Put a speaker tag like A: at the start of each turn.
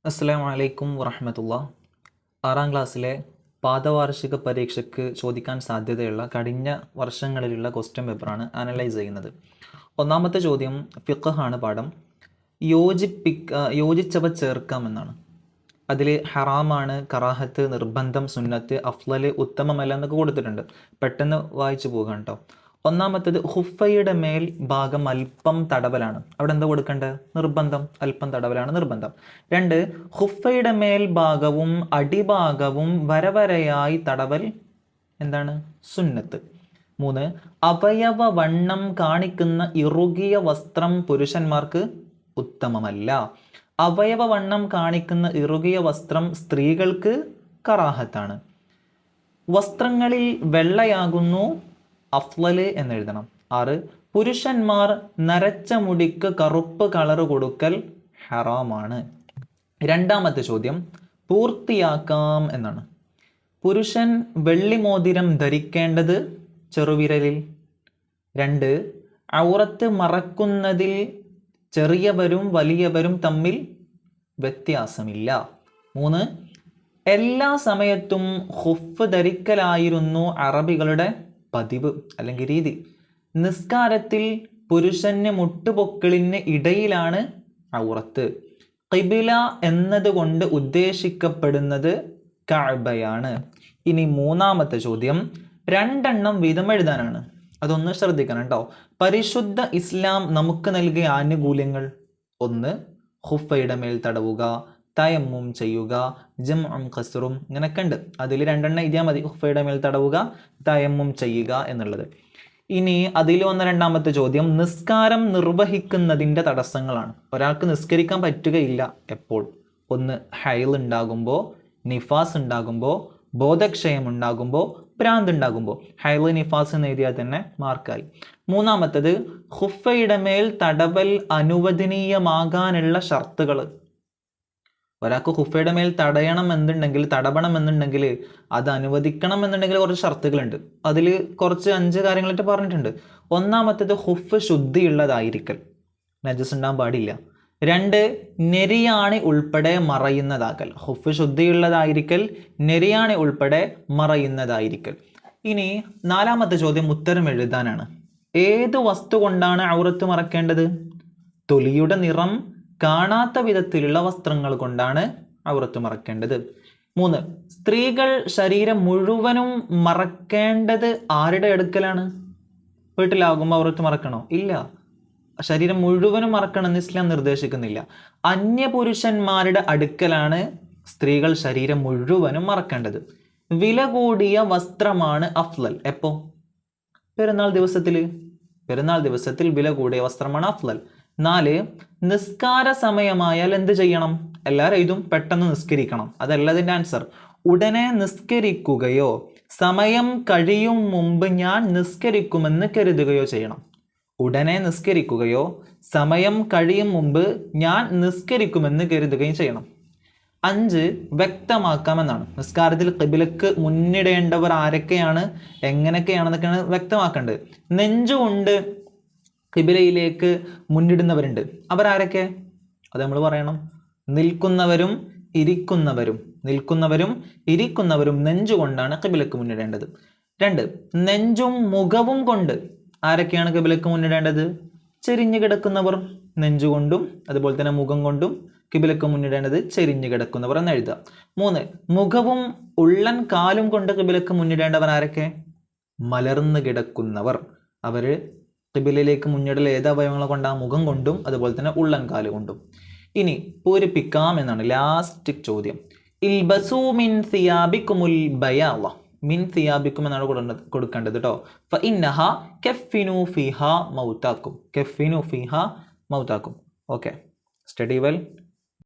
A: അസ്സലാമു അലൈക്കും വറഹ്മത്തുള്ളാ. 6ാം ക്ലാസ്സിലെ പാദവാർഷിക പരീക്ഷയ്ക്ക് ചോദിക്കാൻ സാധ്യതയുള്ള കഴിഞ്ഞ വർഷങ്ങളിലുള്ള ക്വസ്റ്റ്യൻ പേപ്പറാണ് അനലൈസ് ചെയ്യുന്നത്. ഒന്നാമത്തെ ചോദ്യം ഫിഖ്ഹാണ് പാഠം. യോജിച്ചവ ചേർക്കാമെന്നാണ്. അതിൽ ഹറാമാണ്, കറാഹത്ത്, നിർബന്ധം, സുന്നത്ത്, അഫ്ളല്, ഉത്തമമല്ല എന്നൊക്കെ കൊടുത്തിട്ടുണ്ട്. പെട്ടെന്ന് വായിച്ചു പോകാം കേട്ടോ. ഒന്നാമത്തേത് ഹുഫയുടെ മേൽ ഭാഗം അല്പം തടവലാണ്. അവിടെ എന്താ കൊടുക്കേണ്ടത്? നിർബന്ധം. അല്പം തടവലാണ് നിർബന്ധം. 2, ഹുഫയുടെ മേൽ ഭാഗവും അടിഭാഗവും വരവരയായി തടവൽ എന്താണ്? സുന്നത്ത്. 3, അവയവ വണ്ണം കാണിക്കുന്ന ഇറുകിയ വസ്ത്രം പുരുഷന്മാർക്ക് ഉത്തമമല്ല. അവയവ വണ്ണം കാണിക്കുന്ന ഇറുകിയ വസ്ത്രം സ്ത്രീകൾക്ക് കറാഹത്താണ്. വസ്ത്രങ്ങളിൽ വെള്ളയാകുന്നു അഫ്ളല് എന്നെഴുതണം. 6, പുരുഷന്മാർ നരച്ച മുടിക്ക് കറുപ്പ് കളറ് കൊടുക്കൽ ഹറാമാണ്. രണ്ടാമത്തെ ചോദ്യം പൂർത്തിയാക്കാം എന്നാണ്. പുരുഷൻ വെള്ളിമോതിരം ധരിക്കേണ്ടത് ചെറുവിരലിൽ. 2, ഔറത്ത് മറക്കുന്നതിൽ ചെറിയവരും വലിയവരും തമ്മിൽ വ്യത്യാസമില്ല. 3, എല്ലാ സമയത്തും ഖുഫ് ധരിക്കലായിരുന്നു അറബികളുടെ പതിവ് അല്ലെങ്കിൽ രീതി. നിസ്കാരത്തിൽ പുരുഷന് മുട്ടുപൊക്കിളിന് ഇടയിലാണ് ഔറത്ത്. ഖിബില എന്നതുകൊണ്ട് ഉദ്ദേശിക്കപ്പെടുന്നത് കഅബയാണ്. ഇനി മൂന്നാമത്തെ ചോദ്യം 2 വീതം എഴുതാനാണ്. അതൊന്ന് ശ്രദ്ധിക്കണം കേട്ടോ. പരിശുദ്ധ ഇസ്ലാം നമുക്ക് നൽകിയ ആനുകൂല്യങ്ങൾ: 1, ഖുഫയുടെ മേൽ തടവുക, തയമ്മും ചെയ്യുക, ജംഉം ഖസ്റും, ഇങ്ങനെയൊക്കെ ഉണ്ട്. അതിൽ 2 എഴുതിയാൽ മതി. ഖുഫയുടെ മേൽ തടവുക, തയമ്മും ചെയ്യുക എന്നുള്ളത്. ഇനി അതിൽ വന്ന രണ്ടാമത്തെ ചോദ്യം നിസ്കാരം നിർവഹിക്കുന്നതിൻ്റെ തടസ്സങ്ങളാണ്. ഒരാൾക്ക് നിസ്കരിക്കാൻ പറ്റുകയില്ല എപ്പോൾ? 1, ഹൈൽ ഉണ്ടാകുമ്പോൾ, നിഫാസ് ഉണ്ടാകുമ്പോൾ, ബോധക്ഷയം ഉണ്ടാകുമ്പോൾ, ഭ്രാന്ത് ഉണ്ടാകുമ്പോൾ. ഹൈൽ നിഫാസ് എന്ന് എഴുതിയാൽ തന്നെ മാർക്കായി. മൂന്നാമത്തത് ഖുഫയുടെ മേൽ തടവൽ അനുവദനീയമാകാനുള്ള ഷർത്തുകൾ. ഒരാൾക്ക് ഖുഫയുടെ മേൽ തടയണം എന്നുണ്ടെങ്കിൽ അത് അനുവദിക്കണം എന്നുണ്ടെങ്കിൽ കുറച്ച് ഷർത്തുകളുണ്ട്. അതിൽ കുറച്ച് 5 കാര്യങ്ങളായിട്ട് പറഞ്ഞിട്ടുണ്ട്. ഒന്നാമത്തേത് ഖുഫ് ശുദ്ധിയുള്ളതായിരിക്കൽ, നജസ് ഉണ്ടാകാൻ പാടില്ല. 2, നെരിയാണി ഉൾപ്പെടെ മറയുന്നതാകൽ. ഖുഫ് ശുദ്ധിയുള്ളതായിരിക്കൽ, നെരിയാണി ഉൾപ്പെടെ മറയുന്നതായിരിക്കൽ. ഇനി 4ാമത്തെ ചോദ്യം ഉത്തരം എഴുതാനാണ്. ഏത് വസ്തു കൊണ്ടാണ് ഔറത്ത് മറക്കേണ്ടത്? തൊലിയുടെ നിറം കാണാത്ത വിധത്തിലുള്ള വസ്ത്രങ്ങൾ കൊണ്ടാണ് ഔറത്ത് മറക്കേണ്ടത്. 3, സ്ത്രീകൾ ശരീരം മുഴുവനും മറക്കേണ്ടത് ആരുടെ അടുക്കലാണ്? വീട്ടിലാകുമ്പോൾ ഔറത്ത് മറക്കണോ? ഇല്ല. ശരീരം മുഴുവനും മറക്കണമെന്ന് ഇസ്ലാം നിർദ്ദേശിക്കുന്നില്ല. അന്യപുരുഷന്മാരുടെ അടുക്കലാണ് സ്ത്രീകൾ ശരീരം മുഴുവനും മറക്കേണ്ടത്. വില കൂടിയ വസ്ത്രമാണ് അഫ്ളൽ. എപ്പോ? പെരുന്നാൾ ദിവസത്തിൽ വില കൂടിയ വസ്ത്രമാണ് അഫ്ളൽ. 4, നിസ്കാര സമയമായാൽ എന്ത് ചെയ്യണം? എല്ലാവരും ഇതും പെട്ടെന്ന് നിസ്കരിക്കണം. അതല്ല ഇതിൻ്റെ ആൻസർ. ഉടനെ നിസ്കരിക്കുകയോ സമയം കഴിയും മുമ്പ് ഞാൻ നിസ്കരിക്കുമെന്ന് കരുതുകയോ ചെയ്യണം. ഉടനെ നിസ്കരിക്കുകയോ സമയം കഴിയും മുമ്പ് ഞാൻ നിസ്കരിക്കുമെന്ന് കരുതുകയും ചെയ്യണം. 5, വ്യക്തമാക്കാമെന്നാണ്. നിസ്കാരത്തിൽ ഖിബിലക്ക് മുന്നിടേണ്ടവർ ആരൊക്കെയാണ്, എങ്ങനെയൊക്കെയാണെന്നൊക്കെയാണ് വ്യക്തമാക്കേണ്ടത്. നെഞ്ചുകൊണ്ട് ഖിബിലയിലേക്ക് മുന്നിടുന്നവരുണ്ട്. അവരാരൊക്കെ? അത് നമ്മൾ പറയണം. നിൽക്കുന്നവരും ഇരിക്കുന്നവരും നെഞ്ചുകൊണ്ടാണ് ഖിബിലക്ക് മുന്നിടേണ്ടത്. 2, നെഞ്ചും മുഖവും കൊണ്ട് ആരൊക്കെയാണ് ഖിബിലക്ക് മുന്നിടേണ്ടത്? ചെരിഞ്ഞു കിടക്കുന്നവർ നെഞ്ചുകൊണ്ടും അതുപോലെ തന്നെ മുഖം കൊണ്ടും ഖിബിലക്ക് മുന്നിടേണ്ടത് ചെരിഞ്ഞു കിടക്കുന്നവർ എന്ന് എഴുതുക. 3, മുഖവും ഉള്ളൻ കാലും കൊണ്ട് ഖിബിലക്ക് മുന്നിടേണ്ടവർ ആരൊക്കെ? മലർന്നു കിടക്കുന്നവർ. അവര് ഖിബിലയിലേക്ക് മുന്നിടൽ ഏത് അവയവങ്ങളെ കൊണ്ടാണ്? മുഖം കൊണ്ടും അതുപോലെ തന്നെ ഉള്ളൻ കാല് കൊണ്ടും. ഇനി പൂരിപ്പിക്കാം എന്നാണ് ലാസ്റ്റ് ചോദ്യം. ഇൽബസു മിൻ സിയാബിക്കുമുൽ ബയാള. മിൻ സിയാബിക്കും എന്നാണ് കൊടുക്കേണ്ടത് കേട്ടോ. ഫഇന്നഹ കഫിനു ഫിഹ മൗതാക്കും. Okay, study well.